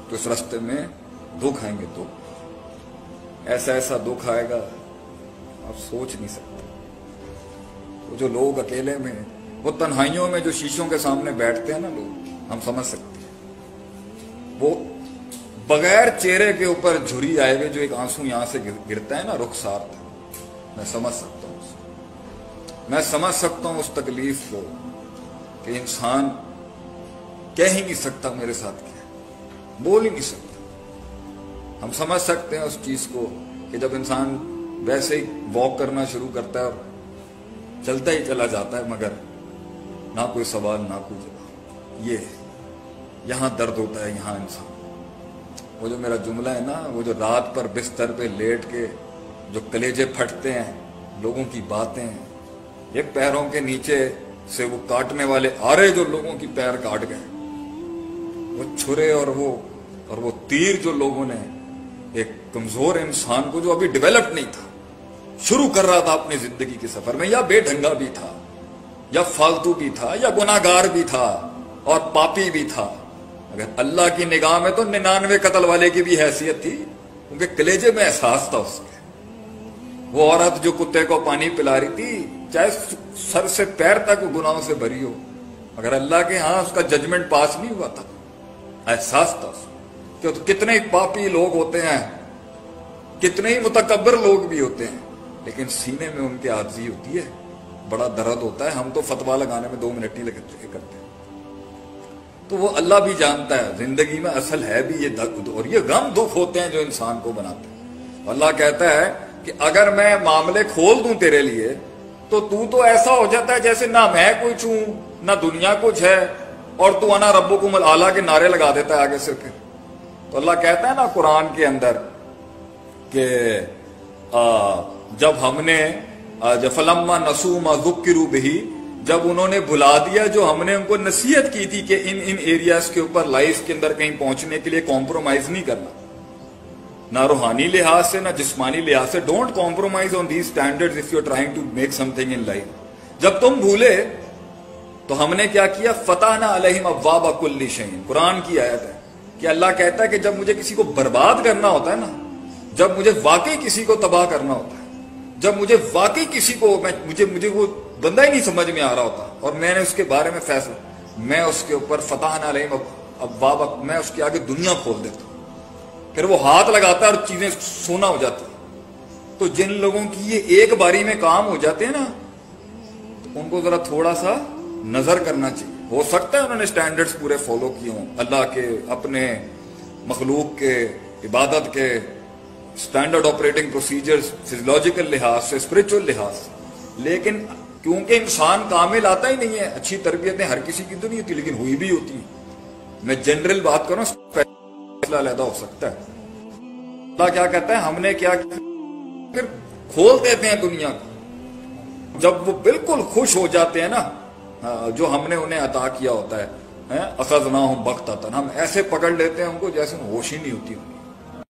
تو اس راستے میں دکھ آئیں گے، تو ایسا ایسا دکھ آئے گا آپ سوچ نہیں سکتے۔ وہ جو لوگ اکیلے میں، وہ تنہائیوں میں جو شیشوں کے سامنے بیٹھتے ہیں نا لوگ، ہم سمجھ سکتے ہیں، وہ بغیر چہرے کے اوپر جھری آئے ہوئے جو ایک آنسو یہاں سے گرتا ہے نا رخسار تک، میں سمجھ سکتا ہوں میں سمجھ سکتا ہوں اس تکلیف کو کہ انسان کہہ ہی نہیں سکتا میرے ساتھ کیا، بول ہی نہیں سکتا۔ ہم سمجھ سکتے ہیں اس چیز کو کہ جب انسان ویسے ہی واک کرنا شروع کرتا ہے اور چلتا ہی چلا جاتا ہے، مگر نہ کوئی سوال نہ کوئی جواب، یہ یہاں درد ہوتا ہے، یہاں انسان۔ وہ جو میرا جملہ ہے نا، وہ جو رات پر بستر پہ لیٹ کے جو کلیجے پھٹتے ہیں، لوگوں کی باتیں، یہ پیروں کے نیچے سے وہ کاٹنے والے آرے جو لوگوں کی پیر کاٹ گئے، وہ چھرے اور وہ تیر جو لوگوں نے ایک کمزور انسان کو جو ابھی ڈیولپ نہیں تھا، شروع کر رہا تھا اپنی زندگی کے سفر میں، یا بے ڈھنگا بھی تھا، یا فالتو بھی تھا، یا گناہگار بھی تھا اور پاپی بھی تھا، اگر اللہ کی نگاہ میں تو 99 قتل والے کی بھی حیثیت تھی، کیونکہ کلیجے میں احساس تھا اس کے۔ وہ عورت جو کتے کو پانی پلا رہی تھی، چاہے سر سے پیر تک گناہوں سے بھری ہو، اگر اللہ کے ہاں اس کا ججمنٹ پاس نہیں ہوا تھا، احساس تھا اس کہ کتنے ہی پاپی لوگ ہوتے ہیں، کتنے ہی متکبر لوگ بھی ہوتے ہیں، لیکن سینے میں ان کے عاجزی ہوتی ہے، بڑا درد ہوتا ہے۔ ہم تو فتویٰ لگانے میں 2 منٹ نہیں کرتے، تو وہ اللہ بھی جانتا ہے زندگی میں اصل ہے بھی یہ درد اور یہ غم دکھ ہوتے ہیں جو انسان کو بناتے ہیں۔ اللہ کہتا ہے کہ اگر میں معاملے کھول دوں تیرے لیے تو ایسا ہو جاتا ہے جیسے نہ میں کچھ ہوں نہ دنیا کچھ ہے، اور تو انا ربکم الاعلیٰ کے نعرے لگا دیتا ہے آگے سے پھر۔ تو اللہ کہتا ہے نا قرآن کے اندر کہ جب ہم نے فلما نسوا ما ذکروا بہ، جب انہوں نے بھلا دیا جو ہم نے ان کو نصیحت کی تھی کہ ان ایریاز کے اوپر لائف کے اندر کہیں پہنچنے کے لیے کمپرومائز نہیں کرنا، نہ روحانی لحاظ سے نہ جسمانی لحاظ سے، don't compromise on these standards if you are trying to make something in life. جب تم بھولے تو ہم نے کیا کیا، فتحنا علیہم ابواب کل شیء، قرآن کی آیت ہے کہ اللہ کہتا ہے کہ جب مجھے کسی کو برباد کرنا ہوتا ہے نا، جب مجھے واقعی کسی کو تباہ کرنا ہوتا ہے، جب مجھے واقعی کسی کو مجھے وہ بندہ ہی نہیں سمجھ میں آ رہا ہوتا اور میں نے اس کے بارے میں فیصلہ، میں اس کے اوپر فتحنا علیہم ابواب، میں اس کے آگے دنیا کھول دیتا ہوں، پھر وہ ہاتھ لگاتا ہے اور چیزیں سونا ہو جاتی ہیں۔ تو جن لوگوں کی یہ ایک باری میں کام ہو جاتے ہیں نا، تو ان کو ذرا تھوڑا سا نظر کرنا چاہیے۔ ہو سکتا ہے انہوں نے سٹینڈرڈز پورے فالو کیے ہوں، اللہ کے، اپنے مخلوق کے، عبادت کے سٹینڈرڈ آپریٹنگ پروسیجرز، فزیولوجیکل لحاظ سے، اسپرچول لحاظ سے، لیکن کیونکہ انسان کامل آتا ہی نہیں ہے، اچھی تربیتیں ہر کسی کی تو نہیں ہوتی، لیکن ہوئی بھی ہوتی ہیں۔ میں جنرل بات کروں، فیصلہ علیحدہ ہو سکتا ہے۔ اللہ کیا کہتا ہے، ہم نے کیا پھر کھول دیتے ہیں دنیا کو، جب وہ بالکل خوش ہو جاتے ہیں نا جو ہم نے انہیں عطا کیا ہوتا ہے، اخذناہم بغتۃ، ہم ایسے پکڑ لیتے ہیں ان کو جیسے ہوش ہی نہیں ہوتی۔